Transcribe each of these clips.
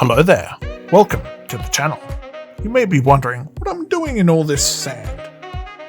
Hello there, welcome to the channel. You may be wondering what I'm doing in all this sand.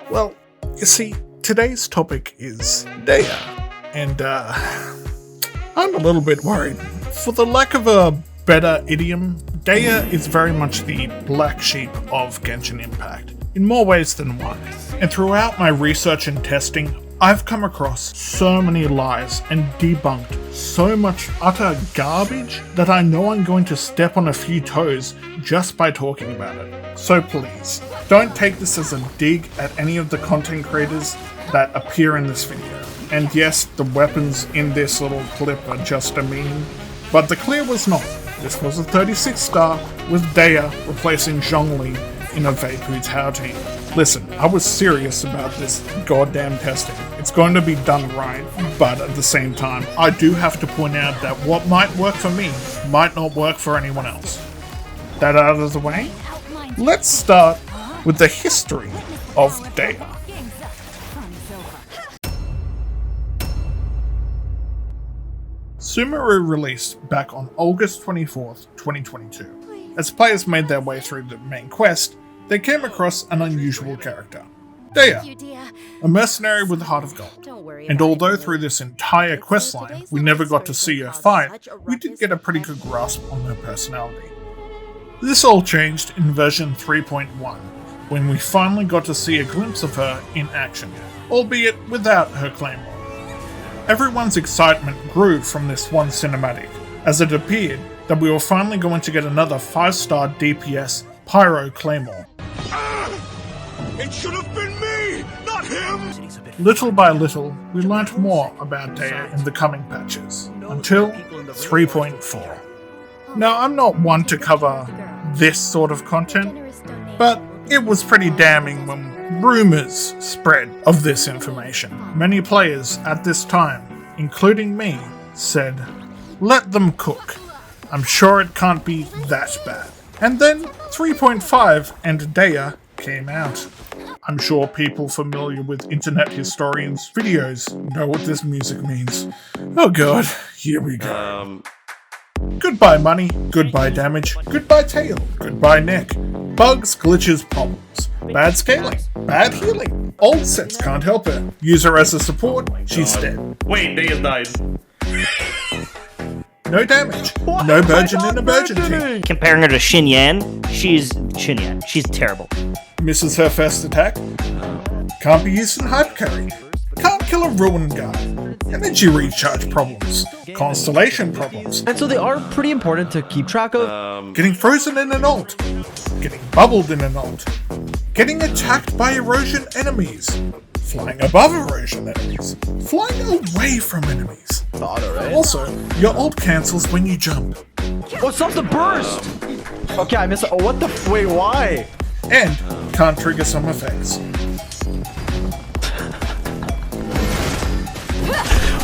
Well, you see, today's topic is Dehya, and I'm a little bit worried. For the lack of a better idiom, Dehya is very much the black sheep of Genshin Impact, in more ways than one. And throughout my research and testing, I've come across so many lies and debunked so much utter garbage that I know I'm going to step on a few toes just by talking about it. So please, don't take this as a dig at any of the content creators that appear in this video. And yes, the weapons in this little clip are just a meme, but the clear was not. This was a 36 star with Dehya replacing Zhongli in a Vapid's How team. Listen, I was serious about this goddamn testing. It's going to be done right, but at the same time, I do have to point out that what might work for me might not work for anyone else. That out of the way, let's start with the history of Dehya. Sumeru released back on August 24th, 2022. As players made their way through the main quest, they came across an unusual character, Dehya, a mercenary with a heart of gold. And although through this entire questline we never got to see her fight, we did get a pretty good grasp on her personality. This all changed in version 3.1, when we finally got to see a glimpse of her in action, albeit without her claymore. Everyone's excitement grew from this one cinematic, as it appeared that we were finally going to get another 5-star DPS Pyro Claymore. It should have been me, not him! Little by little, we learnt more about Dehya in the coming patches, until 3.4. Now, I'm not one to cover this sort of content, but it was pretty damning when rumours spread of this information. Many players at this time, including me, said, "Let them cook. I'm sure it can't be that bad." And then 3.5 and Dehya came out. I'm sure people familiar with internet historians' videos know what this music means. Oh god, here we go. Goodbye money, goodbye damage, goodbye tail, goodbye neck. Bugs, glitches, problems. Bad scaling, bad healing. Old sets can't help her. Use her as a support, she's dead. Wait, Dehya died. No damage, no burgeon in a burgeon team. Comparing her to Xinyan, she's terrible. Misses her first attack. Can't be used in hyper carry. Can't kill a ruin guard. Energy recharge problems. Constellation problems. And so they are pretty important to keep track of. Getting frozen in an ult. Getting bubbled in an ult. Getting attacked by erosion enemies. Flying above erosion enemies. Flying away from enemies. Also, your ult cancels when you jump. Oh, stop the burst! Okay, I missed it. Oh, what the? Wait, why? And can't trigger some effects.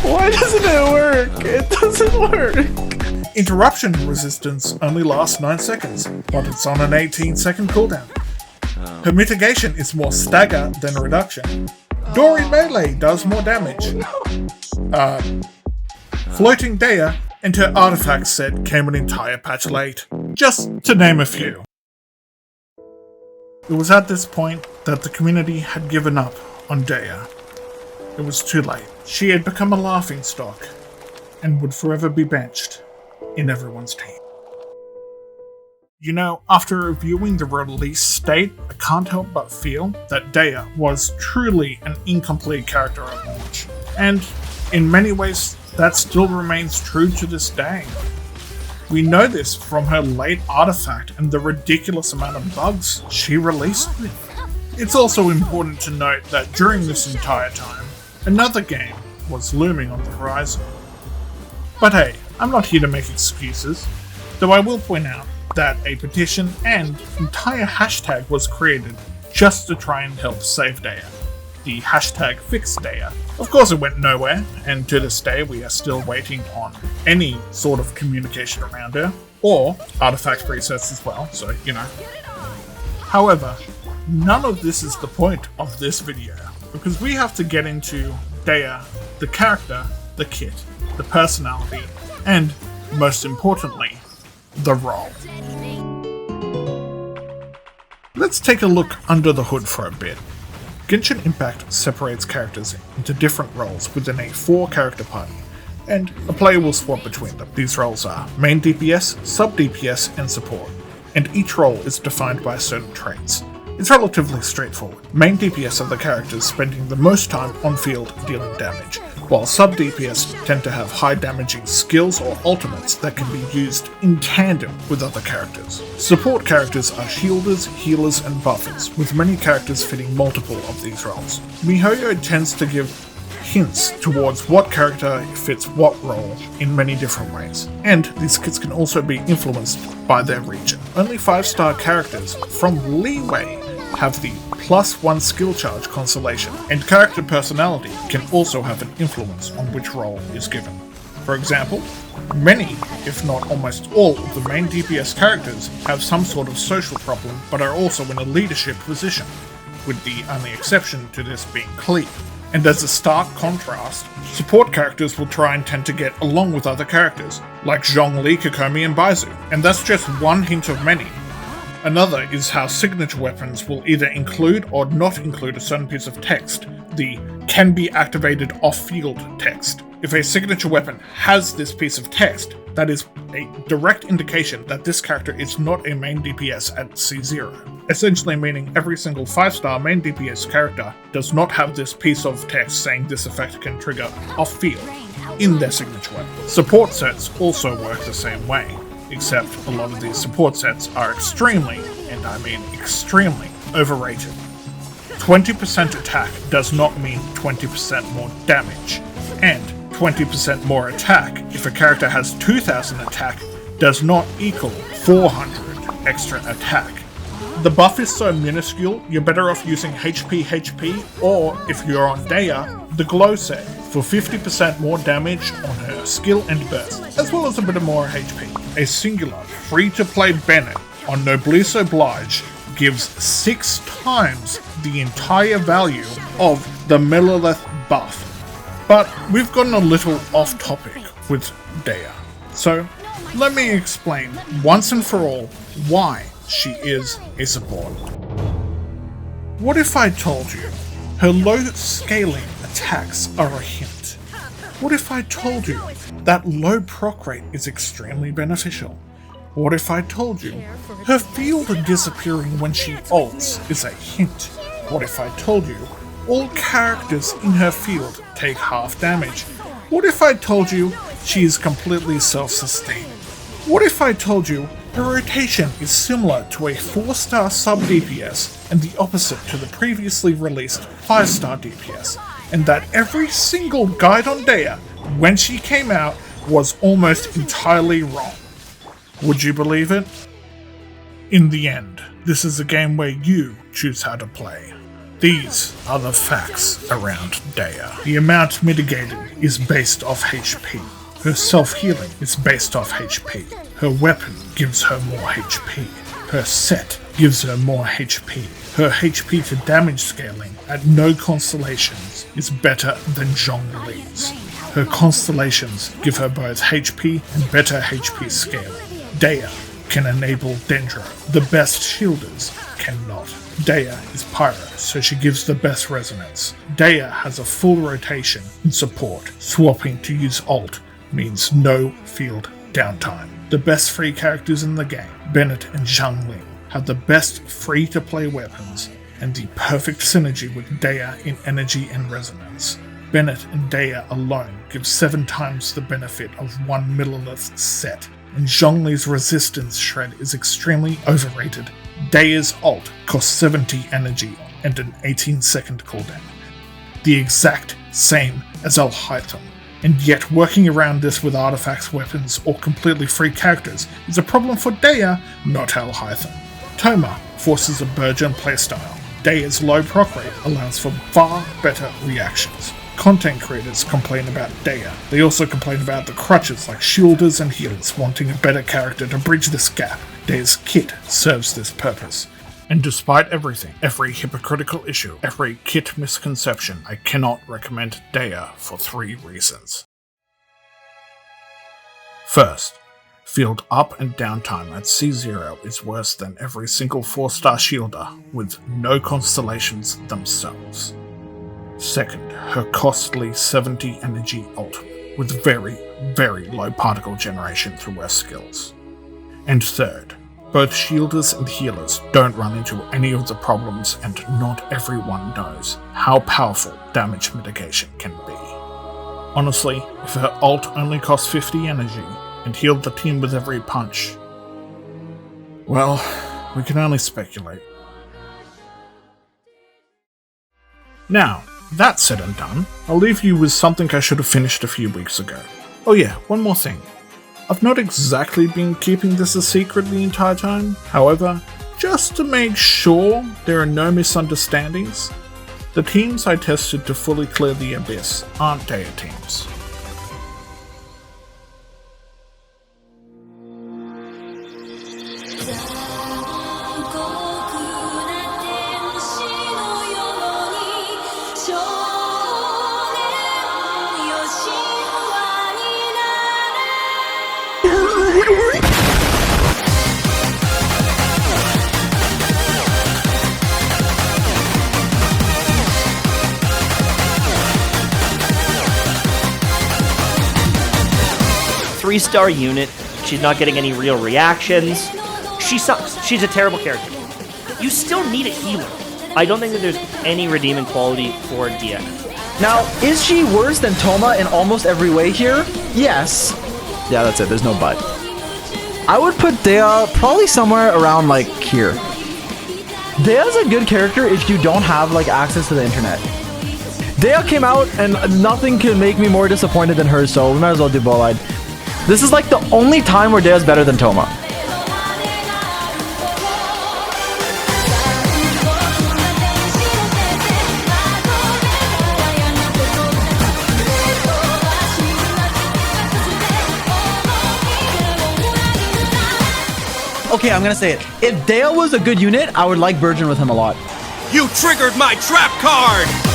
Why doesn't it work? It doesn't work. Interruption resistance only lasts 9 seconds, but it's on an 18-second cooldown. Her mitigation is more stagger than reduction. Dory Melee does more damage. Floating Dehya and her artifact set came an entire patch late, just to name a few. It was at this point that the community had given up on Dehya. It was too late. She had become a laughingstock and would forever be benched in everyone's team. You know, after reviewing the release date, I can't help but feel that Dehya was truly an incomplete character at launch. And in many ways, that still remains true to this day. We know this from her late artifact and the ridiculous amount of bugs she released with. It's also important to note that during this entire time, another game was looming on the horizon. But hey, I'm not here to make excuses, though I will point out that a petition and entire hashtag was created just to try and help save Dehya. The hashtag #FixDehya. Of course it went nowhere, and to this day we are still waiting on any sort of communication around her, or artifact resets as well, so you know. However, none of this is the point of this video, because we have to get into Dehya, the character, the kit, the personality, and, most importantly, the role. Let's take a look under the hood for a bit. Genshin Impact separates characters into different roles within a 4-character party, and a player will swap between them. These roles are main DPS, sub DPS, and support, and each role is defined by certain traits. It's relatively straightforward. Main DPS are the characters spending the most time on field dealing damage, while sub DPS tend to have high damaging skills or ultimates that can be used in tandem with other characters. Support characters are shielders, healers, and buffers, with many characters fitting multiple of these roles. HOYO tends to give hints towards what character fits what role in many different ways, and these kits can also be influenced by their region. Only 5-star characters from LiQWYD have the +1 skill charge constellation, and character personality can also have an influence on which role is given. For example, many, if not almost all, of the main DPS characters have some sort of social problem but are also in a leadership position, with the only exception to this being Cleave. And as a stark contrast, support characters will try and tend to get along with other characters, like Zhongli, Kokomi, and Baizu, and that's just one hint of many. Another is how signature weapons will either include or not include a certain piece of text, the "can be activated off-field" text. If a signature weapon has this piece of text, that is a direct indication that this character is not a main DPS at C0. Essentially meaning every single 5-star main DPS character does not have this piece of text saying this effect can trigger off-field in their signature weapon. Support sets also work the same way, except a lot of these support sets are extremely, and I mean extremely, overrated. 20% attack does not mean 20% more damage, and 20% more attack if a character has 2000 attack does not equal 400 extra attack. The buff is so minuscule, you're better off using HP, or if you're on Dehya, the glow set for 50% more damage on her skill and burst, as well as a bit more HP. A singular, free-to-play Bennett on Noblesse Oblige gives 6 times the entire value of the Millilith buff. But we've gotten a little off topic with Dehya, so let me explain once and for all why she is a support. What if I told you her low scaling attacks are a hint? What if I told you that low proc rate is extremely beneficial? What if I told you her field disappearing when she ults is a hint? What if I told you all characters in her field take half damage? What if I told you she is completely self-sustaining? What if I told you her rotation is similar to a 4-star sub DPS and the opposite to the previously released 5-star DPS, and that every single guide on Dehya when she came out was almost entirely wrong? Would you believe it? In the end, this is a game where you choose how to play. These are the facts around Dehya. The amount mitigated is based off HP. Her self-healing is based off HP. Her weapon gives her more HP. Her set gives her more HP. Her HP to damage scaling at no constellations is better than Zhongli's. Her constellations give her both HP and better HP scaling. Dehya can enable Dendro. The best shielders cannot. Dehya is Pyro, so she gives the best resonance. Dehya has a full rotation in support. Swapping to use ult means no field downtime. The best free characters in the game, Bennett and Zhongli, have the best free-to-play weapons and the perfect synergy with Dehya in energy and resonance. Bennett and Dehya alone give 7 times the benefit of 1 Millilith set, and Zhongli's resistance shred is extremely overrated. Dehya's ult costs 70 energy and an 18-second cooldown, the exact same as Alhaitham, and yet working around this with artifacts, weapons, or completely free characters is a problem for Dehya, not Alhaitham. Toma forces a burgeon playstyle. Dehya's low proc rate allows for far better reactions. Content creators complain about Dehya. They also complain about the crutches like shielders and healers wanting a better character to bridge this gap. Dehya's kit serves this purpose. And despite everything, every hypocritical issue, every kit misconception, I cannot recommend Dehya for 3 reasons. First, Field up and down time at C0 is worse than every single 4-star shielder with no constellations themselves. Second, her costly 70 energy ult with very, very low particle generation through her skills. And third, both shielders and healers don't run into any of the problems, and not everyone knows how powerful damage mitigation can be. Honestly, if her ult only cost 50 energy and healed the team with every punch, well, we can only speculate. Now, that said and done, I'll leave you with something I should have finished a few weeks ago. Oh yeah, one more thing. I've not exactly been keeping this a secret the entire time, however, just to make sure there are no misunderstandings, the teams I tested to fully clear the abyss aren't Dehya teams. Three-star unit. She's not getting any real reactions. She sucks. She's a terrible character. You still need a healer. I don't think that there's any redeeming quality for Dehya. Now, is she worse than Thoma in almost every way here? Yes. Yeah, that's it. There's no but. I would put Dehya probably somewhere around like here. Dehya's a good character if you don't have like access to the internet. Dehya came out and nothing could make me more disappointed than her, so we might as well do LiQWYD. This is like the only time where Dehya's better than Thoma. Okay, I'm gonna say it. If Dehya was a good unit, I would like Burgeon with him a lot. You triggered my trap card!